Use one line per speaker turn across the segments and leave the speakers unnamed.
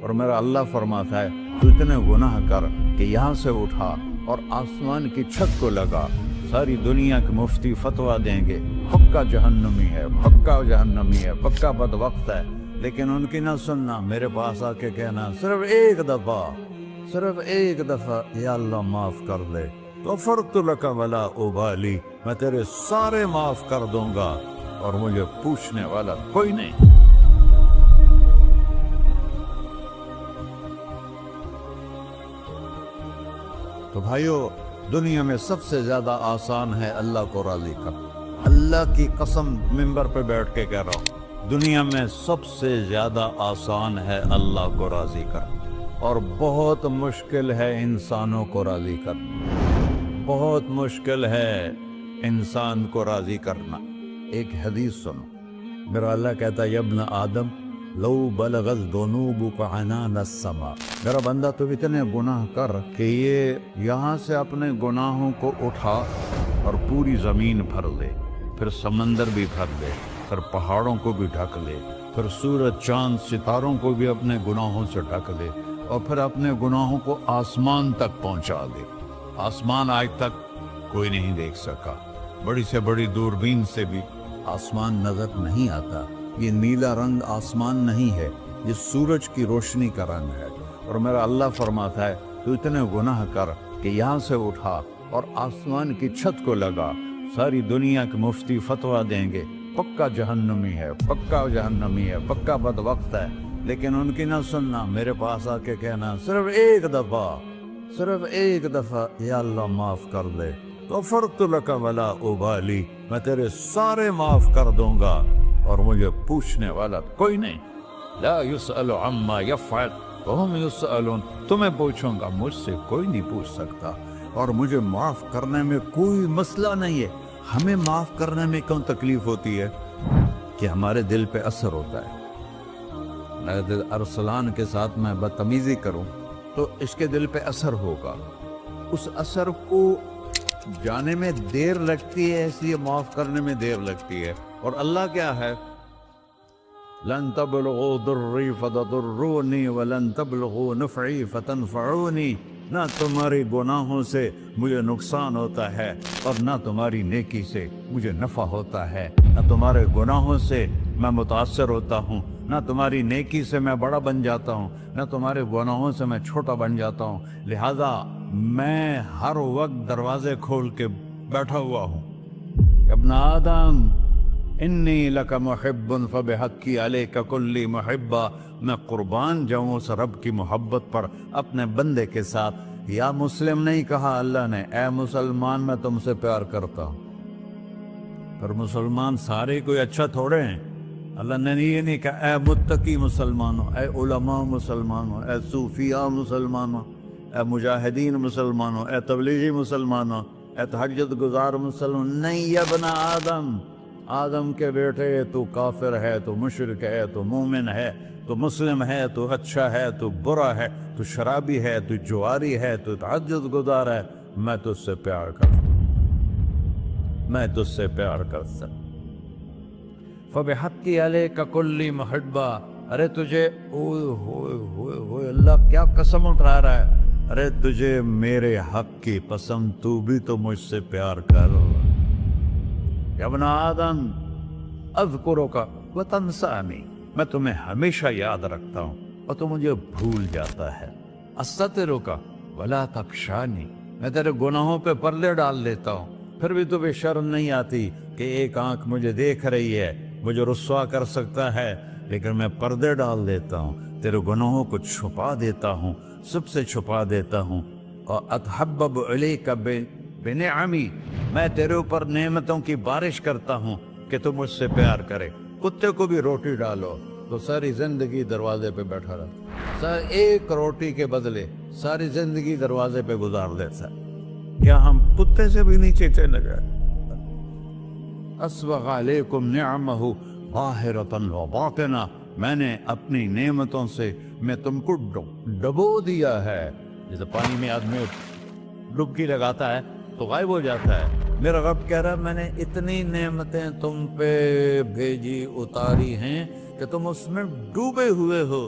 اور میرا اللہ فرماتا ہے تو اتنے گناہ کر کہ یہاں سے اٹھا اور آسمان کی چھت کو لگا، ساری دنیا کے مفتی فتویٰ دیں گے پکا جہنمی ہے، پکا جہنمی ہے، پکا بدبخت ہے، لیکن ان کی نہ سننا، میرے پاس آ کے کہنا صرف ایک دفعہ یا اللہ معاف کر دے، غفرت لک ولا ابالی، میں تیرے سارے معاف کر دوں گا اور مجھے پوچھنے والا کوئی نہیں۔ تو بھائیو، دنیا میں سب سے زیادہ آسان ہے اللہ کو راضی کرنا، اللہ کی قسم ممبر پہ بیٹھ کے کہہ رہا ہوں، دنیا میں سب سے زیادہ آسان ہے اللہ کو راضی کرنا، اور بہت مشکل ہے انسانوں کو راضی کرنا، بہت مشکل ہے انسان کو راضی کرنا۔ ایک حدیث سنو، میرا اللہ کہتا ہے یا ابن آدم لو بلغت ذنوبک عنان السماء، میرا بندہ تو اتنے گناہ کر کہ یہ یہاں سے اپنے گناہوں کو اٹھا اور پوری زمین بھر لے، پھر سمندر بھی بھر لے، پھر پہاڑوں کو بھی ڈھک لے، پھر سورج چاند ستاروں کو بھی اپنے گناہوں سے ڈھک لے، اور پھر اپنے گناہوں کو آسمان تک پہنچا دے۔ آسمان آج تک کوئی نہیں دیکھ سکا، بڑی سے بڑی دوربین سے بھی آسمان نظر نہیں آتا، یہ نیلا رنگ آسمان نہیں ہے، یہ سورج کی روشنی کا رنگ ہے۔ اور میرا اللہ فرماتا ہے تو اتنے گناہ کر کہ یہاں سے اٹھا اور آسمان کی چھت کو لگا، ساری دنیا کے مفتی فتویٰ دیں گے پکا جہنمی ہے، پکا جہنمی ہے، پکا بدبخت ہے، لیکن ان کی نہ سننا، میرے پاس آ کے کہنا صرف ایک دفعہ یا اللہ معاف کر دے، غفرت لک ولا ابالی، میں تیرے سارے معاف کر دوں گا اور مجھے پوچھنے والا کوئی نہیں۔ لا يسأل عما يفعل وهم يسألون، تمہیں پوچھوں گا، مجھ سے کوئی نہیں پوچھ سکتا، اور مجھے معاف کرنے میں کوئی مسئلہ نہیں ہے۔ ہمیں معاف کرنے میں کیوں تکلیف ہوتی ہے؟ کہ ہمارے دل پہ اثر ہوتا ہے۔ ارسلان کے ساتھ میں بدتمیزی کروں تو اس کے دل پہ اثر ہوگا، اس اثر کو جانے میں دیر لگتی ہے، اس لیے معاف کرنے میں دیر لگتی ہے۔ اور اللہ کیا ہے؟ لن تبلغوا ضري فتضروني ولن تبلغوا نفعي فتنفعوني، نہ تمہاری گناہوں سے مجھے نقصان ہوتا ہے اور نہ تمہاری نیکی سے مجھے نفع ہوتا ہے، نہ تمہارے گناہوں سے میں متاثر ہوتا ہوں، نہ تمہاری نیکی سے میں بڑا بن جاتا ہوں، نہ تمہارے گناہوں سے میں چھوٹا بن جاتا ہوں، لہذا میں ہر وقت دروازے کھول کے بیٹھا ہوا ہوں۔ ابن آدم انی لک محب فبحقی علیک کلی محبہ، میں قربان جاؤں اس رب کی محبت پر اپنے بندے کے ساتھ۔ یا مسلم نہیں کہا اللہ نے، اے مسلمان میں تم سے پیار کرتا ہوں۔ پر مسلمان سارے کوئی اچھا تھوڑے ہیں، اللہ نے یہ نہیں کہا اے متقی مسلمانوں، اے علماء مسلمانوں، اے صوفیاء مسلمانوں، اے مجاہدین مسلمانوں، اے تبلیغی مسلمانوں، اے تہجد گزار مسلمان، نہیں یا ابن آدم، آدم کے بیٹے، تو کافر ہے، تو مشرک ہے، تو مومن ہے، تو مسلم ہے، تو اچھا ہے، تو برا ہے، تو شرابی ہے، تو جواری ہے، تو تہجد گزار ہے، میں تجھ سے پیار کرتا ہوں، میں تجھ سے پیار کرتا ہوں۔ فبحقی علیک کلی محبہ، ارے تجھے اوئے اللہ کیا قسم اٹھا رہا ہے، ارے تجھے میرے حق کی قسم، تو بھی تو مجھ سے پیار کر۔ یا ابن آدم اذکرک وتنسانی، میں تمہیں ہمیشہ یاد رکھتا ہوں اور تو مجھے بھول جاتا ہے۔ استترک ولا تخشانی، میں تیرے گناہوں پہ پردے ڈال دیتا ہوں، پھر بھی تمہیں شرم نہیں آتی کہ ایک آنکھ مجھے دیکھ رہی ہے، مجھے رسوا کر سکتا ہے، لیکن میں پردے ڈال دیتا ہوں، تیرے گناہوں کو چھپا دیتا ہوں، سب سے چھپا دیتا ہوں۔ اور اتحبب علیک بنعمی، میں تیرے اوپر نعمتوں کی بارش کرتا ہوں کہ تو مجھ سے پیار کرے۔ کتے کو بھی روٹی ڈالو تو ساری زندگی دروازے پہ بیٹھا رہتا، ایک روٹی کے بدلے ساری زندگی دروازے پہ گزار دیتا، کیا ہم کتے سے بھی نیچے چلے گئے؟ اسبغ علیکم نعمہ ظاہرۃ و باطنہ، میں نے اپنی نعمتوں سے میں تم کو ڈبو دیا ہے، جیسے پانی میں آدمی ڈبکی لگاتا ہے تو غائب ہو جاتا ہے۔ میرا رب کہہ رہا ہے میں نے اتنی نعمتیں تم پہ بھیجی، اتاری ہیں کہ تم اس میں ڈوبے ہوئے ہو،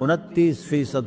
29%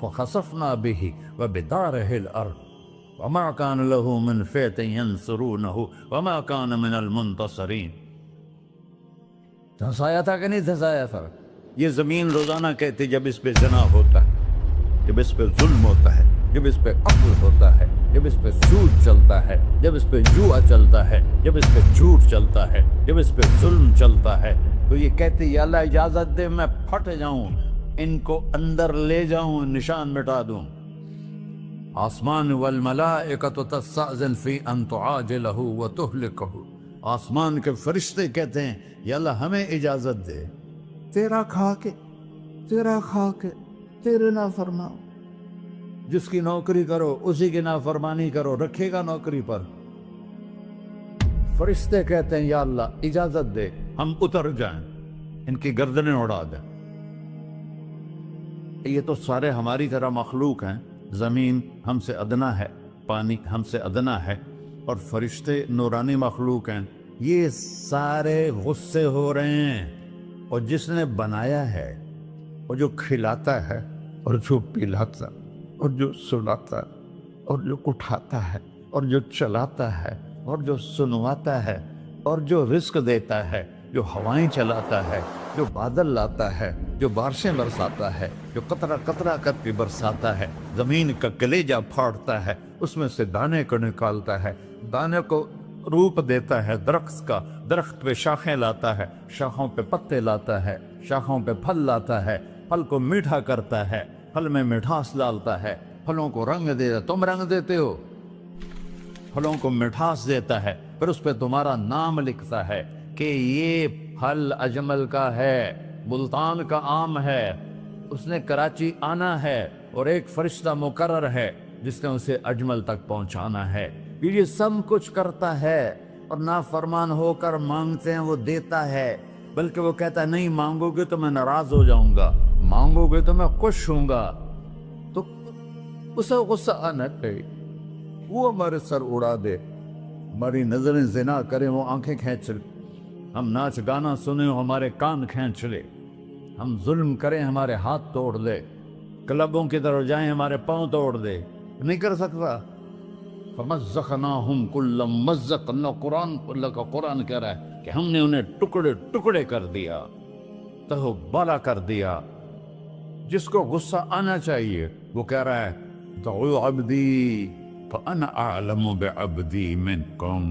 فخسفنا به وبداره الأرض وما كان له من فئة ينصرونه وما كان من المنتصرين. دھنسایا تھا کہ نہیں دھنسایا تھا؟ یہ زمین روزانہ کہتی جب اس پہ زنا ہوتا ہے، جب اس پہ ظلم ہوتا ہے، جب اس پہ قتل ہوتا ہے، جب اس پہ سود چلتا ہے، جب اس پہ جوا چلتا ہے، جب اس پہ جھوٹ چلتا ہے، جب اس پہ ظلم چلتا ہے، تو یہ کہتی یا اللہ اجازت دے میں پھٹ جاؤں، ان کو اندر لے جاؤں، نشان مٹا دوں. آسمان والملائکۃ تستأذن فی ان تعاجلہ وتہلکہ. آسمان کے فرشتے کہتے ہیں یا اللہ ہمیں اجازت دے، تیرا کھا کے تیرے نافرمان، جس کی نوکری کرو اسی کی نافرمانی کرو، رکھے گا نوکری پر. فرشتے کہتے ہیں یا اللہ اجازت دے ہم اتر جائیں، ان کی گردنیں اڑا دیں. یہ تو سارے ہماری طرح مخلوق ہیں. زمین ہم سے ادنا ہے، پانی ہم سے ادنا ہے، اور فرشتے نورانی مخلوق ہیں. یہ سارے غصے ہو رہے ہیں، اور جس نے بنایا ہے، اور جو کھلاتا ہے، اور جو پلاتا، اور جو سلاتا، اور جو اٹھاتا ہے، اور جو چلاتا ہے، اور جو سنواتا ہے، اور جو رزق دیتا ہے، جو ہوائیں چلاتا ہے، جو بادل لاتا ہے، جو بارشیں برساتا ہے، جو قطرہ قطرہ کر کے برساتا ہے، زمین کا کلیجہ پھاڑتا ہے، اس میں سے دانے کو نکالتا ہے، دانے کو روپ دیتا ہے درخت کا، درخت پہ شاخیں لاتا ہے، شاخوں پہ پتے لاتا ہے، شاخوں پہ پھل لاتا ہے، پھل کو میٹھا کرتا ہے، پھل میں مٹھاس ڈالتا ہے، پھلوں کو رنگ دیتا. تم رنگ دیتے ہو، پھلوں کو مٹھاس دیتا ہے، پھر اس پہ تمہارا نام لکھتا ہے کہ یہ پھل اجمل کا ہے، ملتان کا آم ہے، اس نے کراچی آنا ہے، اور ایک فرشتہ مقرر ہے جس نے اسے اجمل تک پہنچانا ہے. یہ سب کچھ کرتا ہے، اور نافرمان ہو کر مانگتے ہیں وہ دیتا ہے، بلکہ وہ کہتا ہے نہیں مانگو گے تو میں ناراض ہو جاؤں گا، مانگو گے تو میں خوش ہوں گا. تو اسے غصہ آنا چاہیے، وہ ہمارے سر اڑا دے، ہماری نظریں زنا کریں وہ آنکھیں کھینچ لے، ہم ناچ گانا سنیں ہمارے کان کھینچ لے، ہم ظلم کریں ہمارے ہاتھ توڑ دے، کلبوں کی طرف جائیں ہمارے پاؤں توڑ دے. نہیں کر سکتا. فَمَزَّقْنَاهُمْ كُلَّ مُمَزَّقٍ. اللہ کا قرآن کہہ رہا ہے کہ ہم نے انہیں ٹکڑے ٹکڑے کر دیا، تہو بالا کر دیا. جس کو غصہ آنا چاہیے وہ کہہ رہا ہے دعوا عبدی فأنا أعلم بعبدی منکم.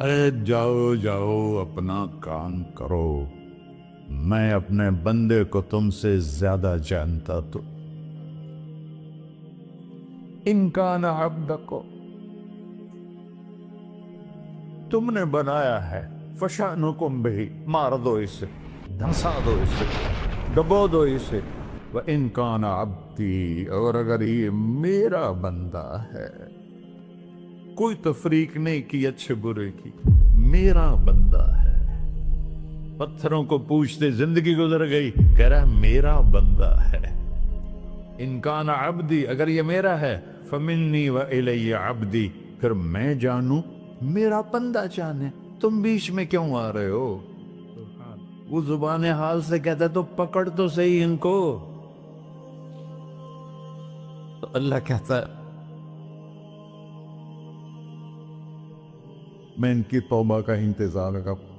اے جاؤ جاؤ اپنا کام کرو، میں اپنے بندے کو تم سے زیادہ جانتا. تو ان کان عبدکو، تم نے بنایا ہے، فشانکم بہی، مار دو اسے، دھنسا دو اسے، ڈبو دو اسے. وَإِن كَانَ عَبْدِي، اور اگر یہ میرا بندہ ہے، کوئی تفریق نہیں کی اچھے برے کی، میرا بندہ ہے. پتھروں کو پوچھتے زندگی گزر گئی، کہہ رہا ہے میرا بندہ ہے. ان کان عبدی، اگر یہ میرا ہے، فمنی وإلی عبدی، پھر میں جانوں میرا بندہ جانے. تم بیچ میں کیوں آ رہے ہو؟ وہ زبان حال سے کہتا ہے تو پکڑ تو صحیح ان کو. تو اللہ کہتا ہے میں ان کی توبہ کا انتظار کروں.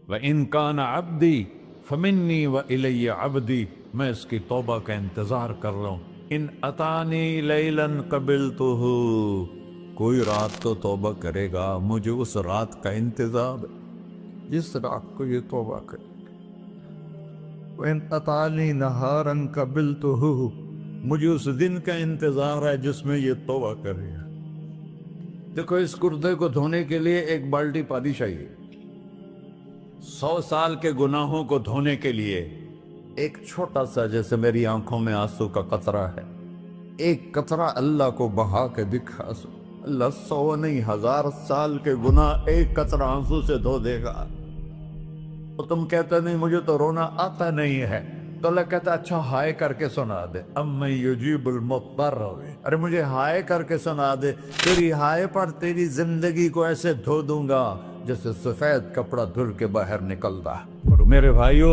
وَإِن كَانَ عَبْدِي فَمِنِّي وَإِلَيَّ عَبْدِي، میں اس کی توبہ کا انتظار کر رہا ہوں. ان اتانی لیلاً قبلتہ، کوئی رات تو توبہ کرے گا، مجھے اس رات کا انتظار جس رات کو یہ توبہ کرے. وَإِنْ أَتَانِي نَهَارًا قَبِلْتُهُ، مجھے اس دن کا انتظار ہے جس میں یہ توبہ کرے گا. دیکھو اس کردے کو دھونے کے لیے ایک بالٹی پانی چاہیے. 100 سال کے گناہوں کو دھونے کے لیے ایک چھوٹا سا، جیسے میری آنکھوں میں آنسو کا قطرہ ہے، ایک قطرہ اللہ کو بہا کے دکھا سو، اللہ 100 نہیں 1000 سال کے گناہ ایک قطرہ آنسو سے دھو دے گا. تو تم کہتے نہیں مجھے تو رونا آتا نہیں ہے، تو اللہ کہتا اچھا ہائے کر کے سنا دے. اَمَّن يُجِيبُ الْمُضْطَرَّ، ارے مجھے ہائے کر کے سنا دے، تیری ہائے پر تیری زندگی کو ایسے دھو دوں گا جیسے سفید کپڑا دھل کے باہر نکلتا. اور میرے بھائیو،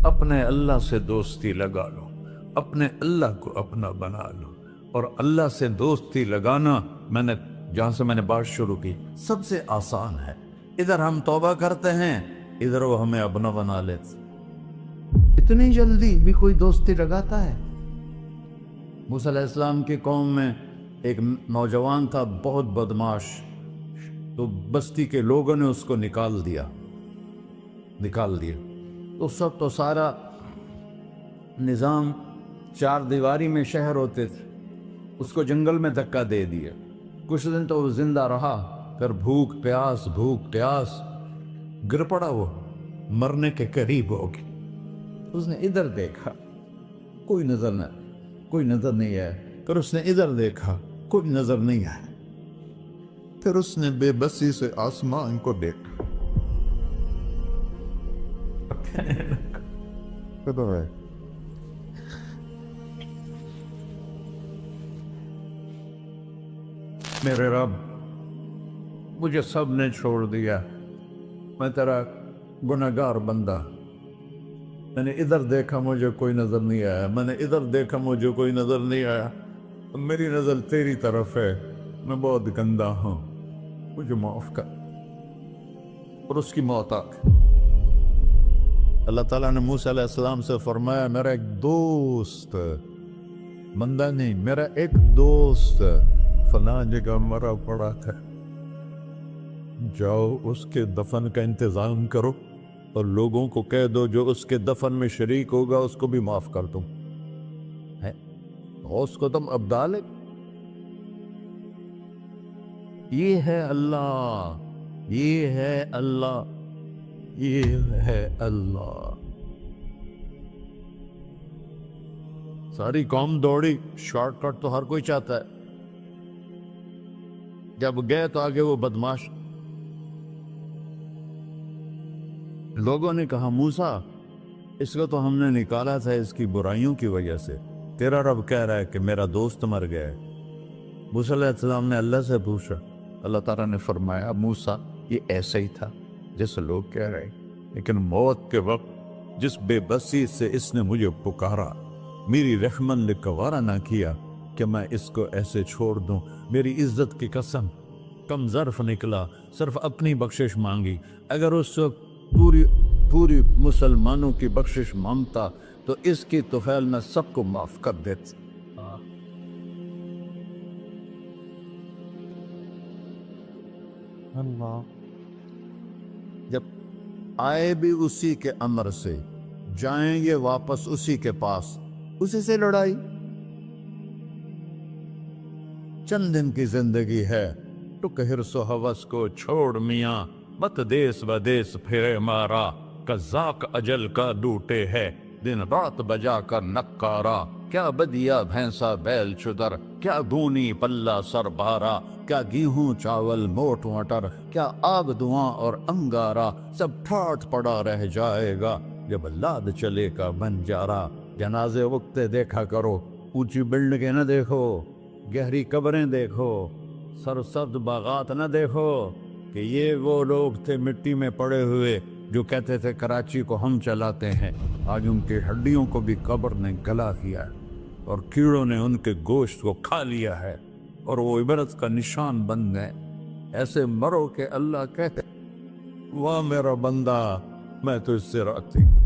اپنے اللہ سے دوستی لگا لو، اپنے اللہ کو اپنا بنا لو۔ اور اللہ سے دوستی لگانا، جہاں سے میں نے بات شروع کی، سب سے آسان ہے۔ ادھر ہم توبہ کرتے ہیں، ادھر وہ ہمیں اپنا بنا لیتے۔ اتنی جلدی بھی کوئی دوستی لگاتا ہے؟ موسیٰ علیہ السلام کی قوم میں ایک نوجوان تھا، بہت بدماش، تو بستی کے لوگوں نے اس کو نکال دیا۔ تو سارا نظام چار دیواری میں شہر ہوتے تھے، اس کو جنگل میں دھکا دے دیا۔ کچھ دن تو وہ زندہ رہا، پھر بھوک پیاس گر پڑا، وہ مرنے کے قریب ہو گیا۔ اس نے ادھر دیکھا، کوئی نظر نہیں ہے۔ پھر اس نے ادھر دیکھا، کوئی نظر نہیں ہے۔ پھر اس نے بے بسی سے آسمان کو دیکھا۔ میرے رب، مجھے سب نے چھوڑ دیا، میں تیرا گنہگار بندہ۔ میں نے ادھر دیکھا، مجھے کوئی نظر نہیں آیا، میں نے ادھر دیکھا، مجھے کوئی نظر نہیں آیا۔ میری نظر تیری طرف ہے، میں بہت گندا ہوں، مجھے معاف کر۔ اور اس کی موت آ گئی۔ اللہ تعالیٰ نے موسیٰ علیہ السلام سے فرمایا، میرا ایک دوست، بندہ نہیں، میرا ایک دوست فلاں جگہ مرا پڑا تھا، جاؤ اس کے دفن کا انتظام کرو اور لوگوں کو کہہ دو جو اس کے دفن میں شریک ہوگا اس کو بھی معاف کر دوں۔ اس کو تم ابدال ہے۔ یہ ہے اللہ، یہ ہے اللہ، یہ ہے اللہ۔ ساری قوم دوڑی، شارٹ کٹ تو ہر کوئی چاہتا ہے۔ جب گئے تو آگے وہ بدماش، لوگوں نے کہا موسیٰ اس کو تو ہم نے نکالا تھا اس کی برائیوں کی وجہ سے، تیرا رب کہہ رہا ہے کہ میرا دوست مر گیا ہے۔ موسیٰ علیہ السلام نے اللہ سے پوچھا، اللہ تعالیٰ نے فرمایا موسیٰ یہ ایسا ہی تھا جیسے لوگ کہہ رہے، لیکن موت کے وقت جس بے بسی سے اس نے مجھے پکارا، میری رحمن نے گوارا نہ کیا کہ میں اس کو ایسے چھوڑ دوں۔ میری عزت کی قسم، کم ظرف نکلا، صرف اپنی بخشش مانگی۔ اگر اس وقت پوری مسلمانوں کی بخشش مانگتا تو اس کی طفیل میں سب کو معاف کر دیتا۔ اللہ جب آئے بھی اسی کے امر سے، جائیں گے واپس اسی کے پاس، اسی سے لڑائی۔ چند دن کی زندگی ہے، ٹک حرص و ہوس کو چھوڑ میاں، مت دیس بدیس پھرے مارا، قذاق اجل کا ڈوٹے ہے، دن رات بجا کر نکارا، کیا بدیا بھینسا بیل چدر، کیا گونی پلہ سر بارا، کیا گیہوں چاول موٹ مٹر، کیا آگ دھواں اور انگارا، سب ٹھاٹھ پڑا رہ جائے گا جب لاد چلے کا بنجارا۔ جنازے وقتے دیکھا کرو، اونچی بلڈنگیں نہ دیکھو، گہری قبریں دیکھو، سرسبز باغات نہ دیکھو کہ یہ وہ لوگ تھے مٹی میں پڑے ہوئے جو کہتے تھے کراچی کو ہم چلاتے ہیں۔ آج ان کی ہڈیوں کو بھی قبر نے گلا کیا ہے اور کیڑوں نے ان کے گوشت کو کھا لیا ہے اور وہ عبرت کا نشان بن گئے۔ ایسے مرو کہ اللہ کہتے واہ میرا بندہ، میں تو اس سے راضی۔